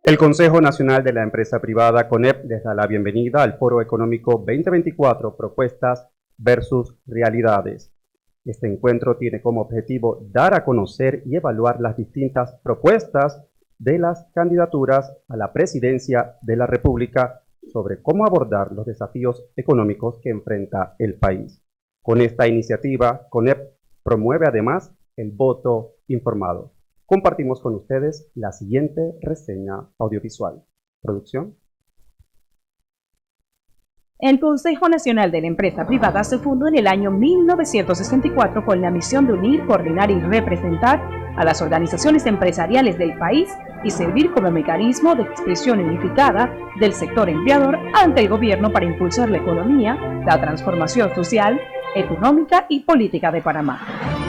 El Consejo Nacional de la Empresa Privada, CONEP, les da la bienvenida al Foro Económico 2024, Propuestas versus Realidades. Este encuentro tiene como objetivo dar a conocer y evaluar las distintas propuestas de las candidaturas a la presidencia de la República sobre cómo abordar los desafíos económicos que enfrenta el país. Con esta iniciativa, CONEP promueve además el voto informado. Compartimos con ustedes la siguiente reseña audiovisual. Producción. El Consejo Nacional de la Empresa Privada se fundó en el año 1964 con la misión de unir, coordinar y representar a las organizaciones empresariales del país y servir como mecanismo de expresión unificada del sector empleador ante el gobierno para impulsar la economía, la transformación social, económica y política de Panamá,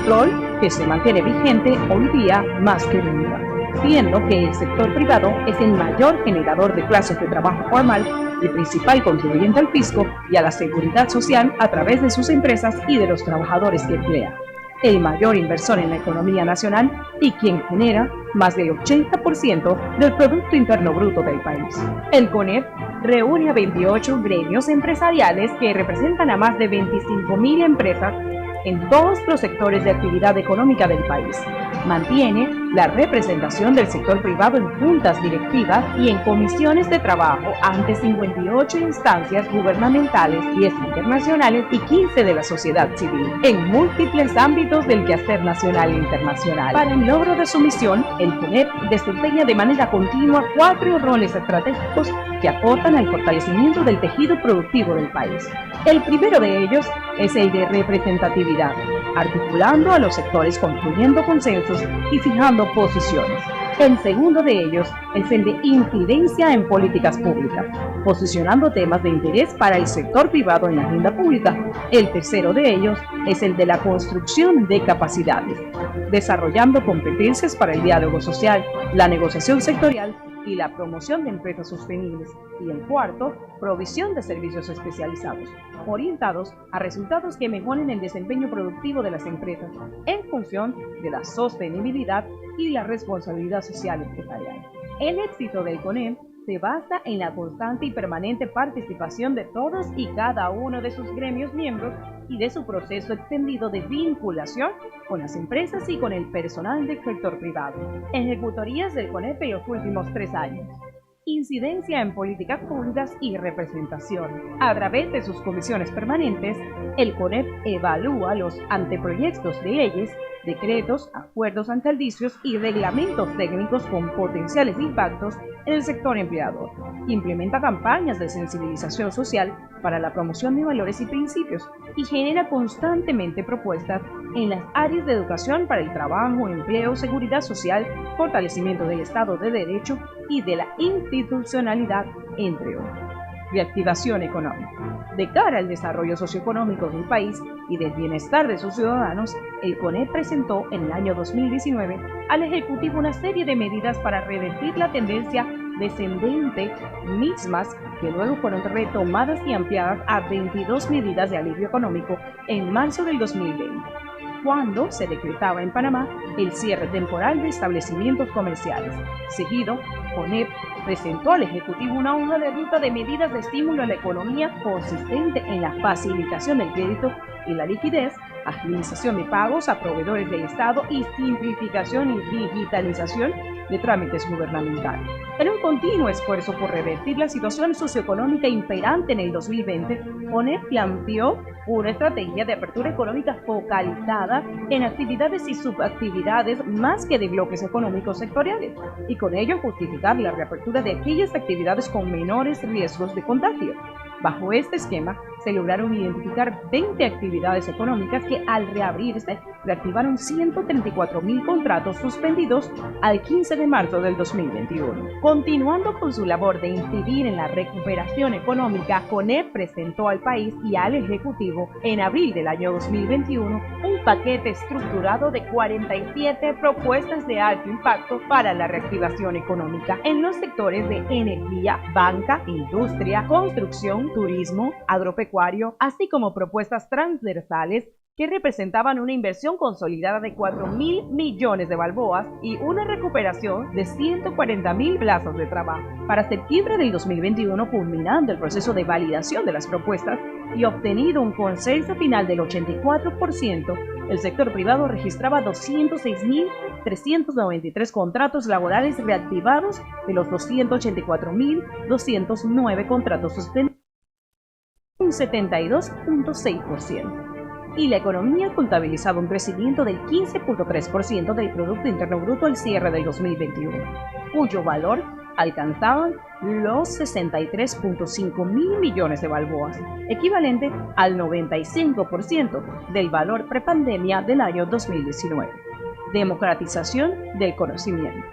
rol que se mantiene vigente hoy día más que nunca, siendo que el sector privado es el mayor generador de plazas de trabajo formal y principal contribuyente al fisco y a la seguridad social a través de sus empresas y de los trabajadores que emplea, el mayor inversor en la economía nacional y quien genera más del 80% del Producto Interno Bruto del país. El CONEP reúne a 28 gremios empresariales que representan a más de 25.000 empresas en todos los sectores de actividad económica del país. Mantiene la representación del sector privado en juntas directivas y en comisiones de trabajo ante 58 instancias gubernamentales, 10 internacionales y 15 de la sociedad civil, en múltiples ámbitos del quehacer nacional e internacional. Para el logro de su misión, el CONEP desempeña de manera continua 4 roles estratégicos que aportan al fortalecimiento del tejido productivo del país. El primero de ellos es el de representatividad, articulando a los sectores, construyendo consensos y fijando posiciones. El segundo de ellos es el de incidencia en políticas públicas, posicionando temas de interés para el sector privado en la agenda pública. El tercero de ellos es el de la construcción de capacidades, desarrollando competencias para el diálogo social, la negociación sectorial y la promoción de empresas sostenibles. Y el cuarto, provisión de servicios especializados, orientados a resultados que mejoren el desempeño productivo de las empresas en función de la sostenibilidad y la responsabilidad social empresarial. El éxito del CONEP se basa en la constante y permanente participación de todos y cada uno de sus gremios miembros y de su proceso extendido de vinculación con las empresas y con el personal del sector privado. Ejecutorías del CONEP en los últimos 3 años. Incidencia en políticas públicas y representación. A través de sus comisiones permanentes, el CONEP evalúa los anteproyectos de leyes, decretos, acuerdos alcaldicios y reglamentos técnicos con potenciales impactos en el sector empleador. Implementa campañas de sensibilización social para la promoción de valores y principios y genera constantemente propuestas en las áreas de educación para el trabajo, empleo, seguridad social, fortalecimiento del Estado de Derecho y de la institucionalidad, entre otros. Reactivación económica. De cara al desarrollo socioeconómico del país y del bienestar de sus ciudadanos, el CONEP presentó en el año 2019 al Ejecutivo una serie de medidas para revertir la tendencia descendente, mismas que luego fueron retomadas y ampliadas a 22 medidas de alivio económico en marzo del 2020, cuando se decretaba en Panamá el cierre temporal de establecimientos comerciales. Seguido, CONEP presentó al Ejecutivo una hoja de ruta de medidas de estímulo a la economía consistente en la facilitación del crédito y la liquidez, agilización de pagos a proveedores del Estado y simplificación y digitalización de trámites gubernamentales. En un continuo esfuerzo por revertir la situación socioeconómica imperante en el 2020, CONEP planteó una estrategia de apertura económica focalizada en actividades y subactividades más que de bloques económicos sectoriales, y con ello justificar la reapertura de aquellas actividades con menores riesgos de contagio. Bajo este esquema, se lograron identificar 20 actividades económicas que al reabrirse reactivaron 134.000 contratos suspendidos al 15 de marzo del 2021. Continuando con su labor de incidir en la recuperación económica, CONEP presentó al país y al Ejecutivo en abril del año 2021 un paquete estructurado de 47 propuestas de alto impacto para la reactivación económica en los sectores de energía, banca, industria, construcción, turismo, agropecuario, así como propuestas transversales que representaban una inversión consolidada de 4.000 millones de balboas y una recuperación de 140.000 plazas de trabajo. Para septiembre del 2021, culminando el proceso de validación de las propuestas y obtenido un consenso final del 84%, el sector privado registraba 206.393 contratos laborales reactivados de los 284.209 contratos suspendidos, un 72.6%. Y la economía contabilizaba un crecimiento del 15.3% del Producto Interno Bruto al cierre del 2021, cuyo valor alcanzaban los 63.5 mil millones de balboas, equivalente al 95% del valor prepandemia del año 2019. Democratización del conocimiento.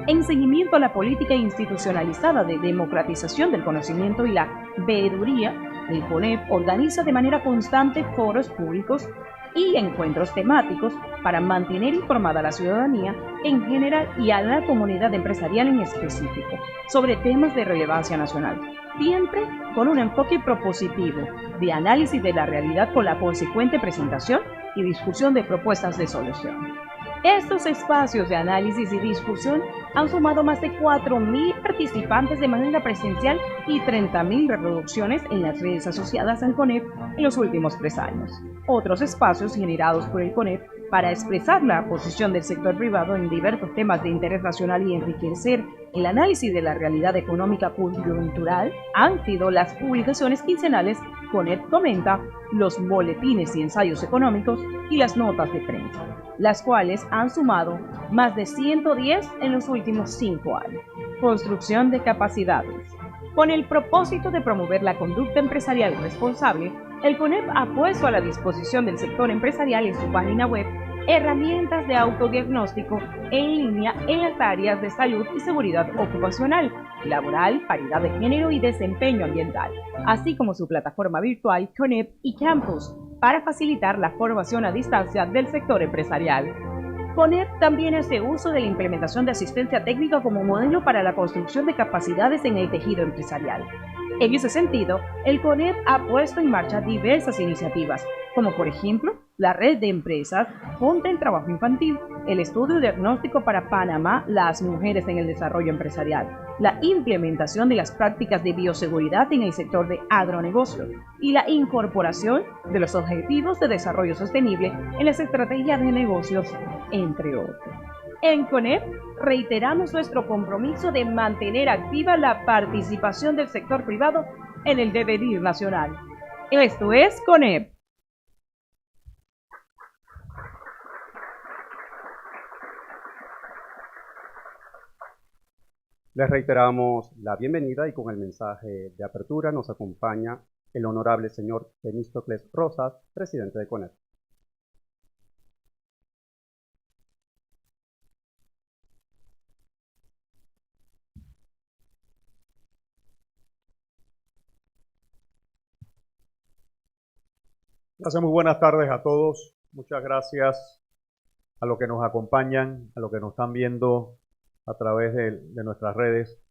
En seguimiento a la política institucionalizada de democratización del conocimiento y la veeduría, el CONEP organiza de manera constante foros públicos y encuentros temáticos para mantener informada a la ciudadanía en general y a la comunidad empresarial en específico sobre temas de relevancia nacional, siempre con un enfoque propositivo de análisis de la realidad con la consecuente presentación y discusión de propuestas de solución. Estos espacios de análisis y discusión han sumado más de 4.000 participantes de manera presencial y 30.000 reproducciones en las redes asociadas al CONEP en los últimos 3 años. Otros espacios generados por el CONEP para expresar la posición del sector privado en diversos temas de interés nacional y enriquecer el análisis de la realidad económica coyuntural han sido las publicaciones quincenales CONEP Comenta, los boletines y ensayos económicos y las notas de prensa, las cuales han sumado más de 110 en los últimos 5 años. Construcción de capacidades. Con el propósito de promover la conducta empresarial responsable, el CONEP ha puesto a la disposición del sector empresarial en su página web herramientas de autodiagnóstico en línea en las áreas de salud y seguridad ocupacional, laboral, paridad de género y desempeño ambiental, así como su plataforma virtual CONEP y Campus para facilitar la formación a distancia del sector empresarial. CONEP también hace uso de la implementación de asistencia técnica como modelo para la construcción de capacidades en el tejido empresarial. En ese sentido, el CONEP ha puesto en marcha diversas iniciativas, como por ejemplo, la red de empresas contra el trabajo infantil, el estudio diagnóstico para Panamá, las mujeres en el desarrollo empresarial, la implementación de las prácticas de bioseguridad en el sector de agronegocio y la incorporación de los objetivos de desarrollo sostenible en las estrategias de negocios, entre otros. En CONEP reiteramos nuestro compromiso de mantener activa la participación del sector privado en el devenir nacional. Esto es CONEP. Les reiteramos la bienvenida y con el mensaje de apertura nos acompaña el honorable señor Temístocles Rosas, presidente de CONEP. Gracias, muy buenas tardes a todos. Muchas gracias a los que nos acompañan, a los que nos están viendo a través de nuestras redes.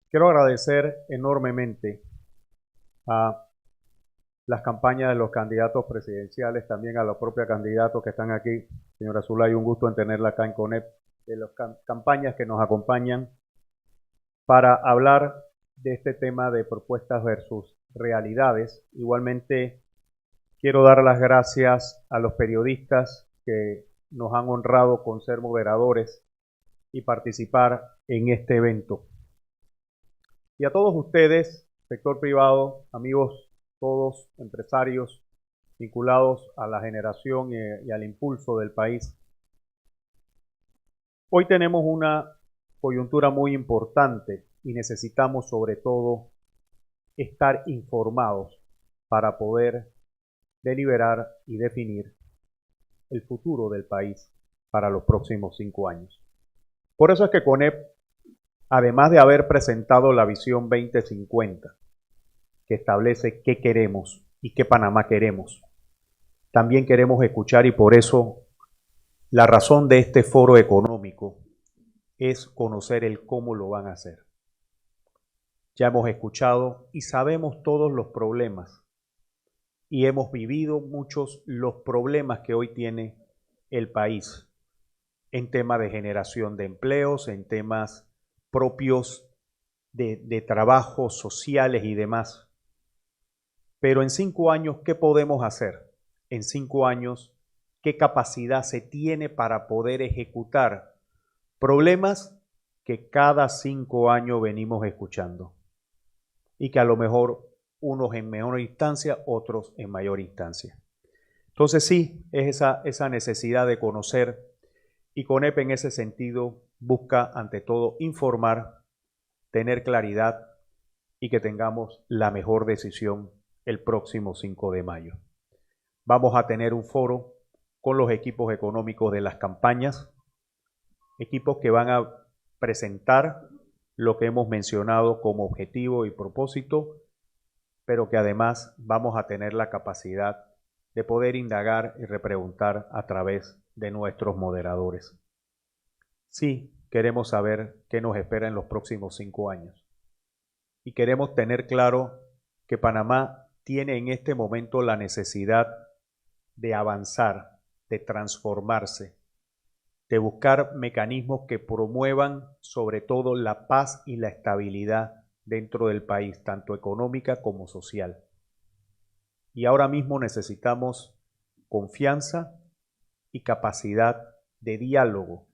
Quiero agradecer enormemente a las campañas de los candidatos presidenciales, también a los propios candidatos que están aquí. Señora Zulay, un gusto en tenerla acá en CONEP, de las campañas que nos acompañan para hablar de este tema de propuestas versus realidades. Igualmente, quiero dar las gracias a los periodistas que nos han honrado con ser moderadores y participar en este evento. Y a todos ustedes, sector privado, amigos, todos empresarios vinculados a la generación y al impulso del país. Hoy tenemos una coyuntura muy importante y necesitamos sobre todo estar informados para poder deliberar y definir el futuro del país para los próximos 5 años. Por eso es que CONEP, además de haber presentado la Visión 2050, que establece qué queremos y qué Panamá queremos, también queremos escuchar, y por eso la razón de este foro económico es conocer el cómo lo van a hacer. Ya hemos escuchado y sabemos todos los problemas, y hemos vivido muchos los problemas que hoy tiene el país en tema de generación de empleos, en temas propios de trabajos sociales y demás. Pero en 5 años, ¿qué podemos hacer? En 5 años, ¿qué capacidad se tiene para poder ejecutar problemas que cada 5 años venimos escuchando? Y que a lo mejor unos en menor instancia, otros en mayor instancia. Entonces sí, es esa necesidad de conocer, y CONEP en ese sentido busca ante todo informar, tener claridad y que tengamos la mejor decisión el próximo 5 de mayo. Vamos a tener un foro con los equipos económicos de las campañas, equipos que van a presentar lo que hemos mencionado como objetivo y propósito, pero que además vamos a tener la capacidad de poder indagar y repreguntar a través de nuestros moderadores. Sí, queremos saber qué nos espera en los próximos 5 años. Y queremos tener claro que Panamá tiene en este momento la necesidad de avanzar, de transformarse, de buscar mecanismos que promuevan sobre todo la paz y la estabilidad dentro del país, tanto económica como social. Y ahora mismo necesitamos confianza y capacidad de diálogo,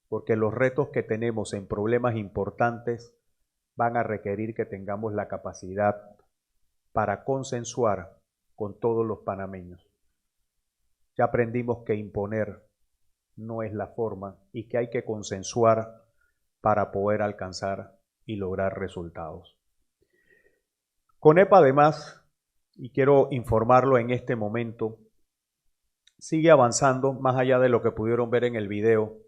porque los retos que tenemos en problemas importantes van a requerir que tengamos la capacidad para consensuar con todos los panameños. Ya aprendimos que imponer no es la forma y que hay que consensuar para poder alcanzar y lograr resultados. CONEP además, y quiero informarlo en este momento, sigue avanzando más allá de lo que pudieron ver en el video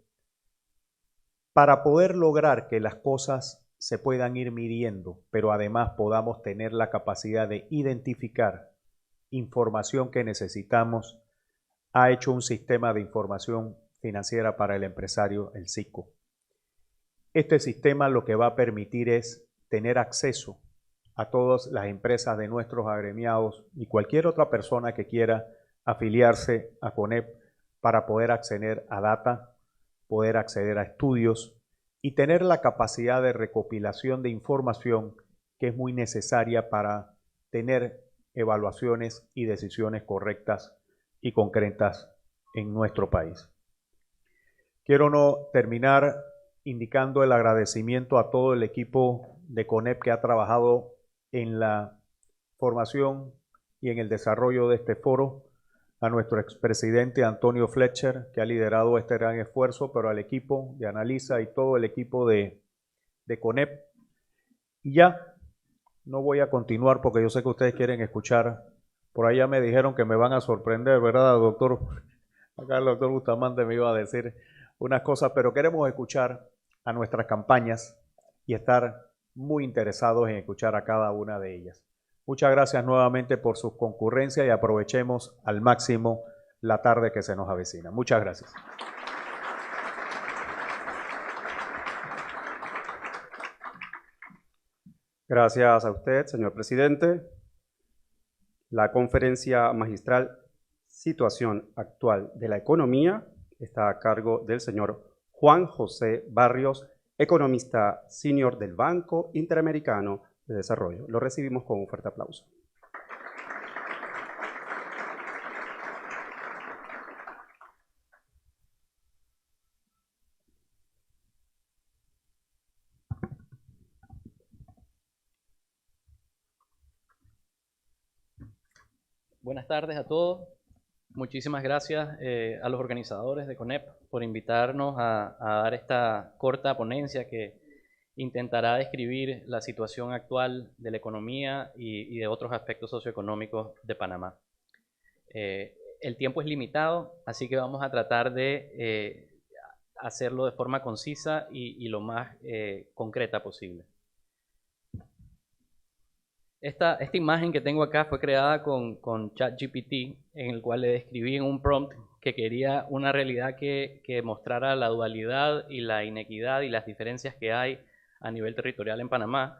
para poder lograr que las cosas se puedan ir midiendo, pero además podamos tener la capacidad de identificar información que necesitamos. Ha hecho un sistema de información financiera para el empresario, el SICO. Este sistema lo que va a permitir es tener acceso a todas las empresas de nuestros agremiados y cualquier otra persona que quiera afiliarse a CONEP para poder acceder a data, poder acceder a estudios y tener la capacidad de recopilación de información que es muy necesaria para tener evaluaciones y decisiones correctas y concretas en nuestro país. Quiero no terminar indicando el agradecimiento a todo el equipo de CONEP que ha trabajado en la formación y en el desarrollo de este foro, a nuestro expresidente Antonio Fletcher, que ha liderado este gran esfuerzo, pero al equipo de Analisa y todo el equipo de CONEP. Y ya no voy a continuar porque yo sé que ustedes quieren escuchar. Por allá me dijeron que me van a sorprender, ¿verdad, doctor? Acá el doctor Bustamante me iba a decir unas cosas, pero queremos escuchar a nuestras campañas y estar muy interesados en escuchar a cada una de ellas. Muchas gracias nuevamente por su concurrencia y aprovechemos al máximo la tarde que se nos avecina. Muchas gracias. Gracias a usted, señor presidente. La conferencia magistral Situación actual de la economía está a cargo del señor Juan José Barrios, economista senior del Banco Interamericano de Desarrollo. Lo recibimos con un fuerte aplauso. Buenas tardes a todos. Muchísimas gracias a los organizadores de CONEP por invitarnos a dar esta corta ponencia que intentará describir la situación actual de la economía y de otros aspectos socioeconómicos de Panamá. El tiempo es limitado, así que vamos a tratar de hacerlo de forma concisa y lo más concreta posible. Esta imagen que tengo acá fue creada con ChatGPT, en el cual le describí en un prompt que quería una realidad que mostrara la dualidad y la inequidad y las diferencias que hay a nivel territorial en Panamá.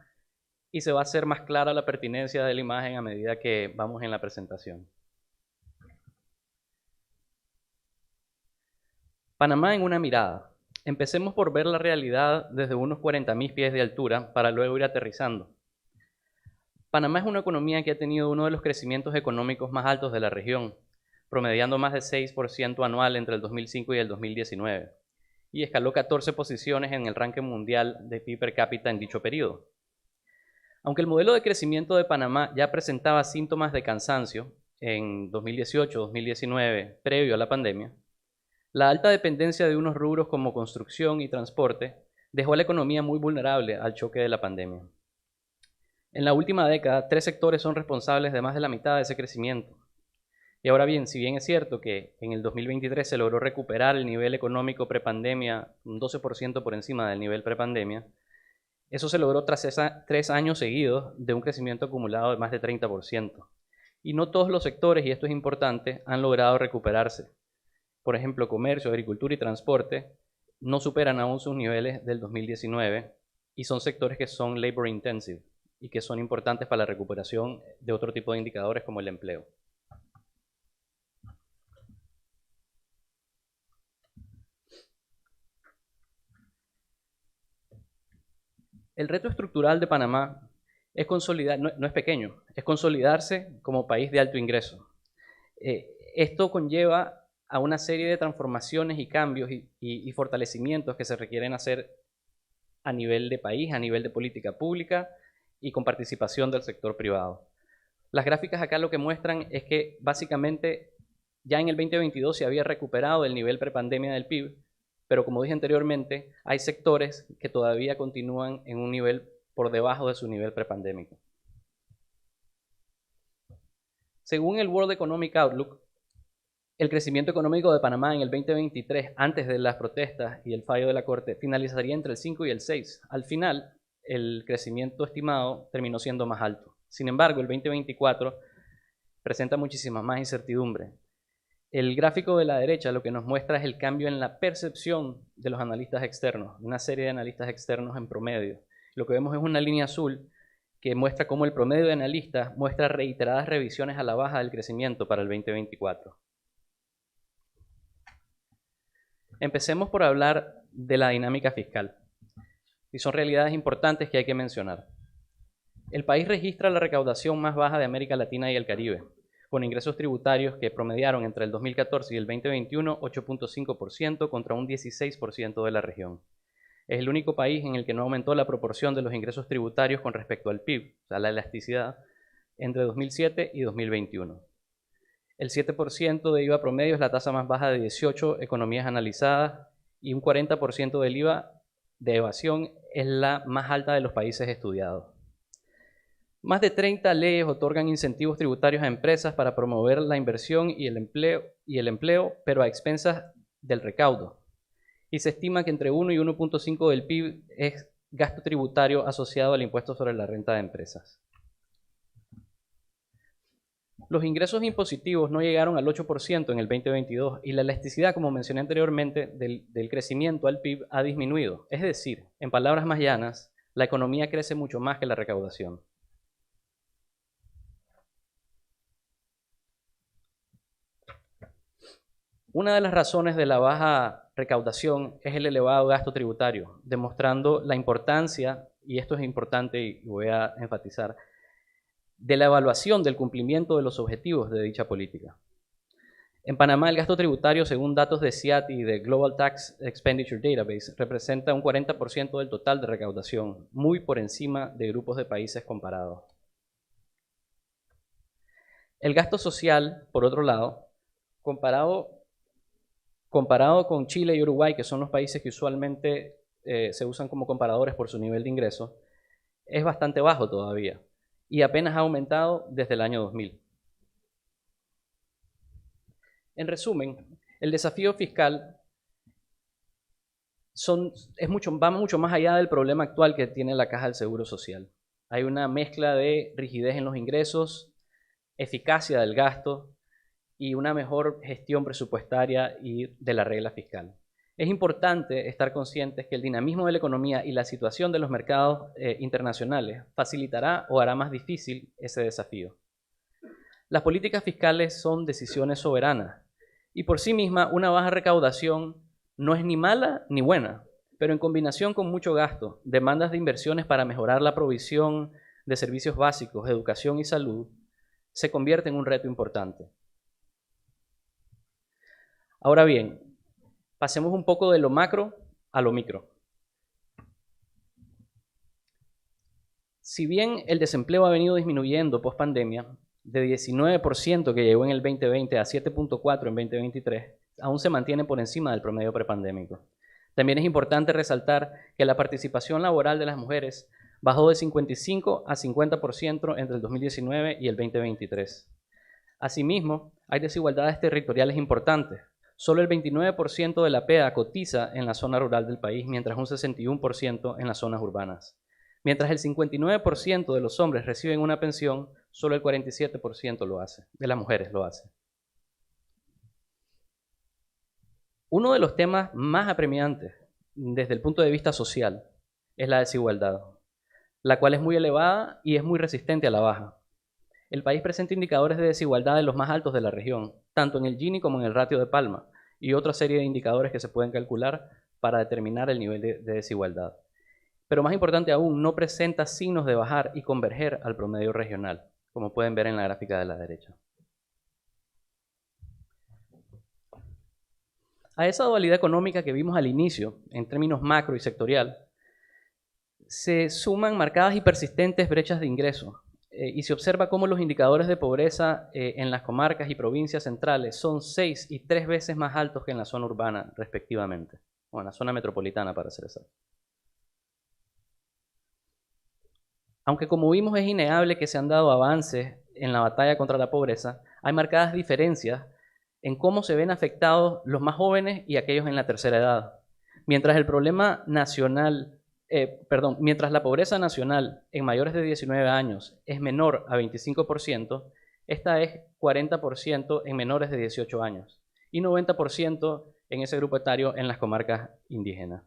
y se va a hacer más clara la pertinencia de la imagen a medida que vamos en la presentación. Panamá en una mirada. Empecemos por ver la realidad desde unos 40.000 pies de altura para luego ir aterrizando. Panamá es una economía que ha tenido uno de los crecimientos económicos más altos de la región, promediando más de 6% anual entre el 2005 y el 2019, y escaló 14 posiciones en el ranking mundial de PIB per cápita en dicho periodo. Aunque el modelo de crecimiento de Panamá ya presentaba síntomas de cansancio en 2018-2019, previo a la pandemia, la alta dependencia de unos rubros como construcción y transporte dejó a la economía muy vulnerable al choque de la pandemia. En la última década, 3 sectores son responsables de más de la mitad de ese crecimiento. Y ahora bien, si bien es cierto que en el 2023 se logró recuperar el nivel económico prepandemia, un 12% por encima del nivel prepandemia, eso se logró tras 3 años seguidos de un crecimiento acumulado de más de 30%. Y no todos los sectores, y esto es importante, han logrado recuperarse. Por ejemplo, comercio, agricultura y transporte no superan aún sus niveles del 2019 y son sectores que son labor intensive y que son importantes para la recuperación de otro tipo de indicadores como el empleo. El reto estructural de Panamá es consolidar, no es pequeño, es consolidarse como país de alto ingreso. Esto conlleva a una serie de transformaciones y cambios y fortalecimientos que se requieren hacer a nivel de país, a nivel de política pública y con participación del sector privado. Las gráficas acá lo que muestran es que básicamente ya en el 2022 se había recuperado el nivel prepandemia del PIB, pero como dije anteriormente, hay sectores que todavía continúan en un nivel por debajo de su nivel prepandémico. Según el World Economic Outlook, el crecimiento económico de Panamá en el 2023, antes de las protestas y el fallo de la Corte, finalizaría entre el 5 y el 6. Al final, el crecimiento estimado terminó siendo más alto. Sin embargo, el 2024 presenta muchísima más incertidumbre. El gráfico de la derecha lo que nos muestra es el cambio en la percepción de los analistas externos, una serie de analistas externos en promedio. Lo que vemos es una línea azul que muestra cómo el promedio de analistas muestra reiteradas revisiones a la baja del crecimiento para el 2024. Empecemos por hablar de la dinámica fiscal. Y son realidades importantes que hay que mencionar. El país registra la recaudación más baja de América Latina y el Caribe, con ingresos tributarios que promediaron entre el 2014 y el 2021 8.5% contra un 16% de la región. Es el único país en el que no aumentó la proporción de los ingresos tributarios con respecto al PIB, o sea, la elasticidad, entre 2007 y 2021. El 7% de IVA promedio es la tasa más baja de 18 economías analizadas y un 40% del IVA de evasión es la más alta de los países estudiados. Más de 30 leyes otorgan incentivos tributarios a empresas para promover la inversión y el empleo, pero a expensas del recaudo. Y se estima que entre 1 y 1.5 del PIB es gasto tributario asociado al impuesto sobre la renta de empresas. Los ingresos impositivos no llegaron al 8% en el 2022 y la elasticidad, como mencioné anteriormente, del crecimiento al PIB ha disminuido. Es decir, en palabras más llanas, la economía crece mucho más que la recaudación. Una de las razones de la baja recaudación es el elevado gasto tributario, demostrando la importancia, y esto es importante y voy a enfatizar, de la evaluación del cumplimiento de los objetivos de dicha política. En Panamá, el gasto tributario, según datos de CIAT y de Global Tax Expenditure Database, representa un 40% del total de recaudación, muy por encima de grupos de países comparados. El gasto social, por otro lado, comparado con Chile y Uruguay, que son los países que usualmente se usan como comparadores por su nivel de ingreso, es bastante bajo todavía y apenas ha aumentado desde el año 2000. En resumen, el desafío fiscal va mucho más allá del problema actual que tiene la Caja del Seguro Social. Hay una mezcla de rigidez en los ingresos, eficacia del gasto y una mejor gestión presupuestaria y de la regla fiscal. Es importante estar conscientes que el dinamismo de la economía y la situación de los mercados internacionales facilitará o hará más difícil ese desafío. Las políticas fiscales son decisiones soberanas y por sí misma una baja recaudación no es ni mala ni buena, pero en combinación con mucho gasto, demandas de inversiones para mejorar la provisión de servicios básicos, educación y salud, se convierte en un reto importante. Ahora bien, pasemos un poco de lo macro a lo micro. Si bien el desempleo ha venido disminuyendo post pandemia, de 19% que llegó en el 2020 a 7.4% en 2023, aún se mantiene por encima del promedio prepandémico. También es importante resaltar que la participación laboral de las mujeres bajó de 55 a 50% entre el 2019 y el 2023. Asimismo, hay desigualdades territoriales importantes. Solo el 29% de la PEA cotiza en la zona rural del país, mientras un 61% en las zonas urbanas. Mientras el 59% de los hombres reciben una pensión, solo el 47% lo hace, de las mujeres lo hace. Uno de los temas más apremiantes desde el punto de vista social es la desigualdad, la cual es muy elevada y es muy resistente a la baja. El país presenta indicadores de desigualdad de los más altos de la región, tanto en el Gini como en el ratio de Palma, y otra serie de indicadores que se pueden calcular para determinar el nivel de desigualdad. Pero más importante aún, no presenta signos de bajar y converger al promedio regional, como pueden ver en la gráfica de la derecha. A esa dualidad económica que vimos al inicio, en términos macro y sectorial, se suman marcadas y persistentes brechas de ingreso, y se observa cómo los indicadores de pobreza en las comarcas y provincias centrales son 6 y 3 veces más altos que en la zona urbana, respectivamente, o en la zona metropolitana, para ser exacto. Aunque como vimos es innegable que se han dado avances en la batalla contra la pobreza, hay marcadas diferencias en cómo se ven afectados los más jóvenes y aquellos en la tercera edad. Mientras la pobreza nacional en mayores de 19 años es menor a 25%, esta es 40% en menores de 18 años y 90% en ese grupo etario en las comarcas indígenas.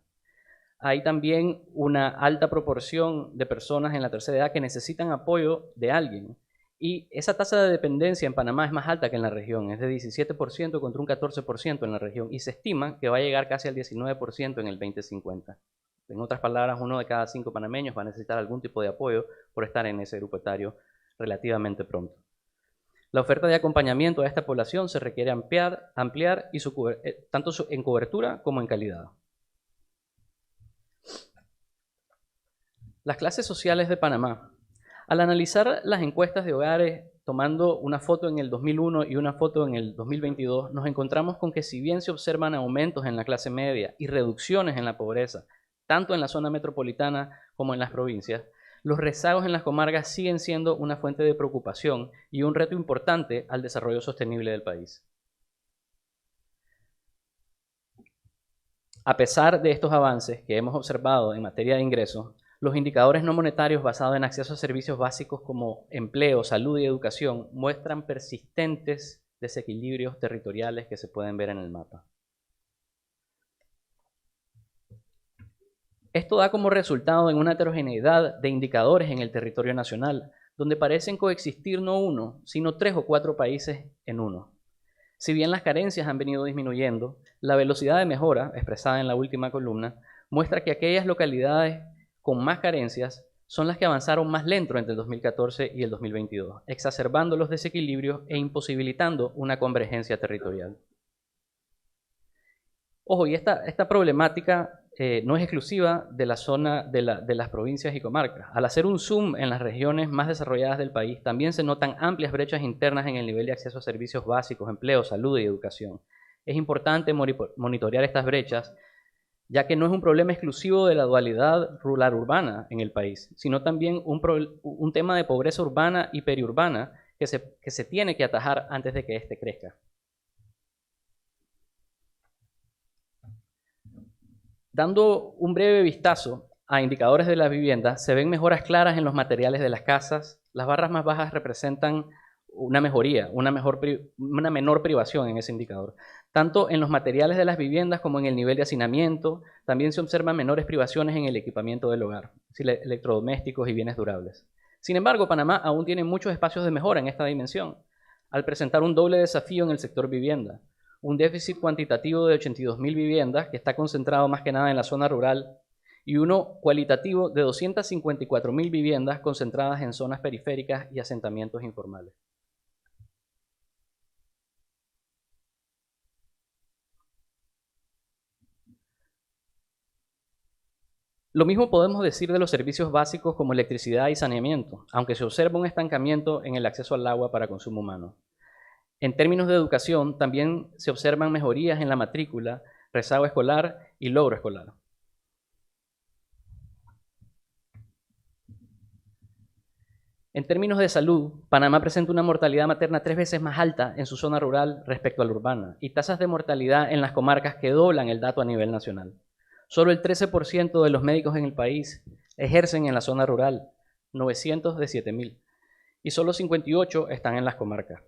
Hay también una alta proporción de personas en la tercera edad que necesitan apoyo de alguien. Y esa tasa de dependencia en Panamá es más alta que en la región, es de 17% contra un 14% en la región. Y se estima que va a llegar casi al 19% en el 2050. En otras palabras, 1 de cada 5 panameños va a necesitar algún tipo de apoyo por estar en ese grupo etario relativamente pronto. La oferta de acompañamiento a esta población se requiere ampliar tanto en cobertura como en calidad. Las clases sociales de Panamá. Al analizar las encuestas de hogares, tomando una foto en el 2001 y una foto en el 2022, nos encontramos con que si bien se observan aumentos en la clase media y reducciones en la pobreza, tanto en la zona metropolitana como en las provincias, los rezagos en las comarcas siguen siendo una fuente de preocupación y un reto importante al desarrollo sostenible del país. A pesar de estos avances que hemos observado en materia de ingresos, los indicadores no monetarios basados en acceso a servicios básicos como empleo, salud y educación muestran persistentes desequilibrios territoriales que se pueden ver en el mapa. Esto da como resultado en una heterogeneidad de indicadores en el territorio nacional, donde parecen coexistir no uno, sino 3 o 4 países en uno. Si bien las carencias han venido disminuyendo, la velocidad de mejora, expresada en la última columna, muestra que aquellas localidades con más carencias son las que avanzaron más lento entre el 2014 y el 2022, exacerbando los desequilibrios e imposibilitando una convergencia territorial. Ojo, y esta problemática no es exclusiva de la zona de las provincias y comarcas. Al hacer un zoom en las regiones más desarrolladas del país, también se notan amplias brechas internas en el nivel de acceso a servicios básicos, empleo, salud y educación. Es importante monitorear estas brechas, ya que no es un problema exclusivo de la dualidad rural-urbana en el país, sino también un tema de pobreza urbana y periurbana que se tiene que atajar antes de que éste crezca. Dando un breve vistazo a indicadores de la vivienda, se ven mejoras claras en los materiales de las casas. Las barras más bajas representan una mejoría, una menor privación en ese indicador. Tanto en los materiales de las viviendas como en el nivel de hacinamiento, también se observan menores privaciones en el equipamiento del hogar, electrodomésticos y bienes durables. Sin embargo, Panamá aún tiene muchos espacios de mejora en esta dimensión, al presentar un doble desafío en el sector vivienda. Un déficit cuantitativo de 82.000 viviendas, que está concentrado más que nada en la zona rural, y uno cualitativo de 254.000 viviendas concentradas en zonas periféricas y asentamientos informales. Lo mismo podemos decir de los servicios básicos como electricidad y saneamiento, aunque se observa un estancamiento en el acceso al agua para consumo humano. En términos de educación, también se observan mejorías en la matrícula, rezago escolar y logro escolar. En términos de salud, Panamá presenta una mortalidad materna 3 veces más alta en su zona rural respecto a la urbana y tasas de mortalidad en las comarcas que doblan el dato a nivel nacional. Solo el 13% de los médicos en el país ejercen en la zona rural, 900 de 7.000, y solo 58 están en las comarcas.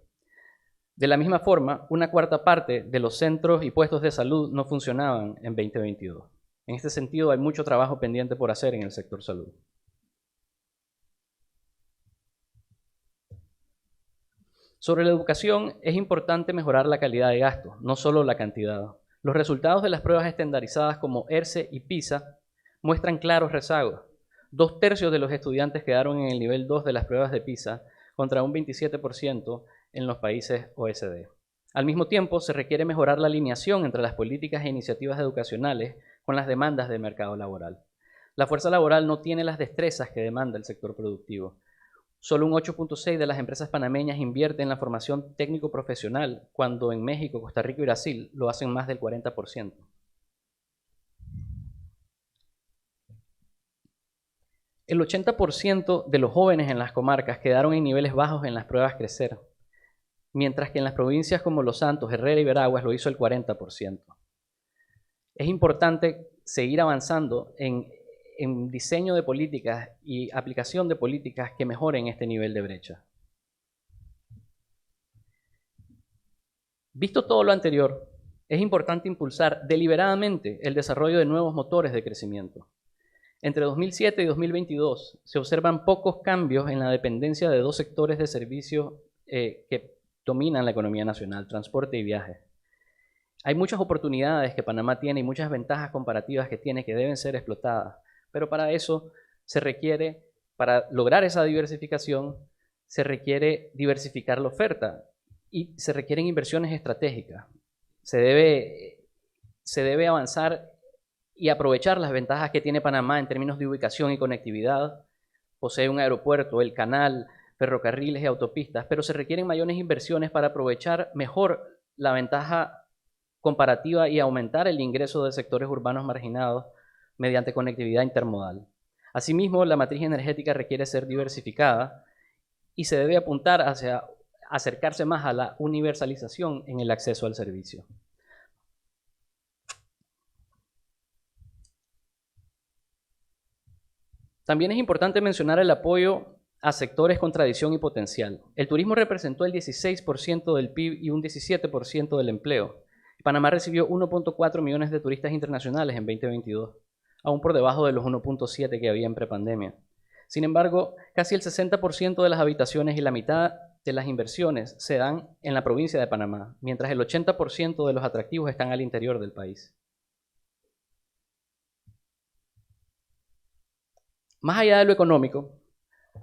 De la misma forma, una cuarta parte de los centros y puestos de salud no funcionaban en 2022. En este sentido, hay mucho trabajo pendiente por hacer en el sector salud. Sobre la educación, es importante mejorar la calidad de gasto, no solo la cantidad. Los resultados de las pruebas estandarizadas como ERCE y PISA muestran claros rezagos. 2/3 de los estudiantes quedaron en el nivel 2 de las pruebas de PISA, contra un 27% en los países OECD. Al mismo tiempo, se requiere mejorar la alineación entre las políticas e iniciativas educacionales con las demandas del mercado laboral. La fuerza laboral no tiene las destrezas que demanda el sector productivo. Solo un 8.6% de las empresas panameñas invierte en la formación técnico-profesional, cuando en México, Costa Rica y Brasil lo hacen más del 40%. El 80% de los jóvenes en las comarcas quedaron en niveles bajos en las pruebas Crecer, mientras que en las provincias como Los Santos, Herrera y Veraguas lo hizo el 40%. Es importante seguir avanzando en diseño de políticas y aplicación de políticas que mejoren este nivel de brecha. Visto todo lo anterior, es importante impulsar deliberadamente el desarrollo de nuevos motores de crecimiento. Entre 2007 y 2022 se observan pocos cambios en la dependencia de dos sectores de servicios que dominan la economía nacional, transporte y viajes. Hay muchas oportunidades que Panamá tiene y muchas ventajas comparativas que tiene que deben ser explotadas, pero para eso se requiere, para lograr esa diversificación, se requiere diversificar la oferta y se requieren inversiones estratégicas. Se debe avanzar y aprovechar las ventajas que tiene Panamá en términos de ubicación y conectividad. Posee un aeropuerto, el canal, ferrocarriles y autopistas, pero se requieren mayores inversiones para aprovechar mejor la ventaja comparativa y aumentar el ingreso de sectores urbanos marginados mediante conectividad intermodal. Asimismo, la matriz energética requiere ser diversificada y se debe apuntar hacia acercarse más a la universalización en el acceso al servicio. También es importante mencionar el apoyo a sectores con tradición y potencial. El turismo representó el 16% del PIB y un 17% del empleo. Panamá recibió 1.4 millones de turistas internacionales en 2022, aún por debajo de los 1.7 que había en prepandemia. Sin embargo, casi el 60% de las habitaciones y la mitad de las inversiones se dan en la provincia de Panamá, mientras el 80% de los atractivos están al interior del país. Más allá de lo económico,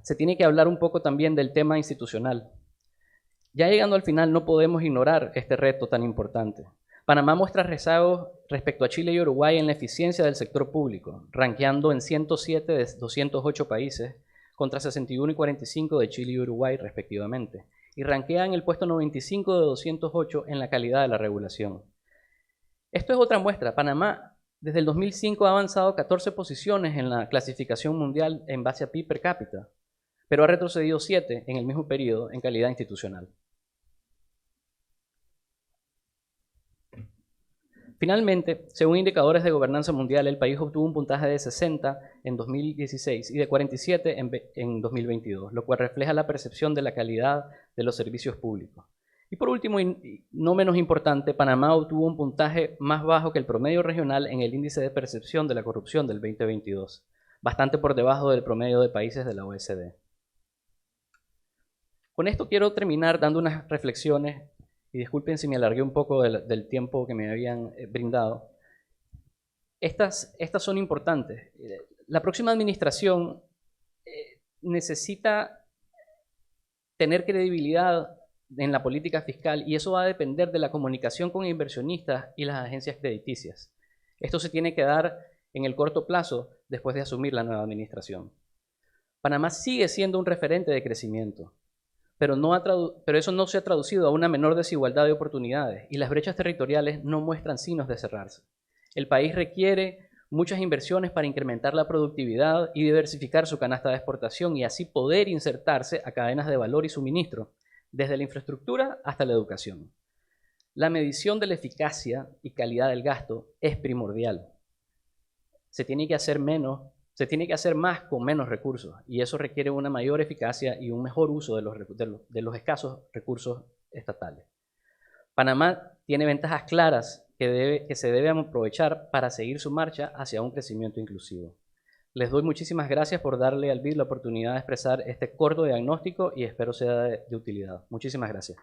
se tiene que hablar un poco también del tema institucional. Ya llegando al final, no podemos ignorar este reto tan importante. Panamá muestra rezagos respecto a Chile y Uruguay en la eficiencia del sector público, rankeando en 107 de 208 países contra 61 y 45 de Chile y Uruguay respectivamente, y rankea en el puesto 95 de 208 en la calidad de la regulación. Esto es otra muestra. Panamá desde el 2005 ha avanzado 14 posiciones en la clasificación mundial en base a PIB per cápita, pero ha retrocedido 7 en el mismo periodo en calidad institucional. Finalmente, según indicadores de gobernanza mundial, el país obtuvo un puntaje de 60 en 2016 y de 47 en 2022, lo cual refleja la percepción de la calidad de los servicios públicos. Y por último, y no menos importante, Panamá obtuvo un puntaje más bajo que el promedio regional en el índice de percepción de la corrupción del 2022, bastante por debajo del promedio de países de la OECD. Con esto quiero terminar dando unas reflexiones, y disculpen si me alargué un poco del tiempo que me habían brindado. Estas son importantes. La próxima administración necesita tener credibilidad en la política fiscal y eso va a depender de la comunicación con inversionistas y las agencias crediticias. Esto se tiene que dar en el corto plazo después de asumir la nueva administración. Panamá sigue siendo un referente de crecimiento, pero eso no se ha traducido a una menor desigualdad de oportunidades y las brechas territoriales no muestran signos de cerrarse. El país requiere muchas inversiones para incrementar la productividad y diversificar su canasta de exportación y así poder insertarse a cadenas de valor y suministro, desde la infraestructura hasta la educación. La medición de la eficacia y calidad del gasto es primordial. Se tiene que hacer más con menos recursos y eso requiere una mayor eficacia y un mejor uso de los escasos recursos estatales. Panamá tiene ventajas claras que se deben aprovechar para seguir su marcha hacia un crecimiento inclusivo. Les doy muchísimas gracias por darle al BID la oportunidad de expresar este corto diagnóstico y espero sea de utilidad. Muchísimas gracias.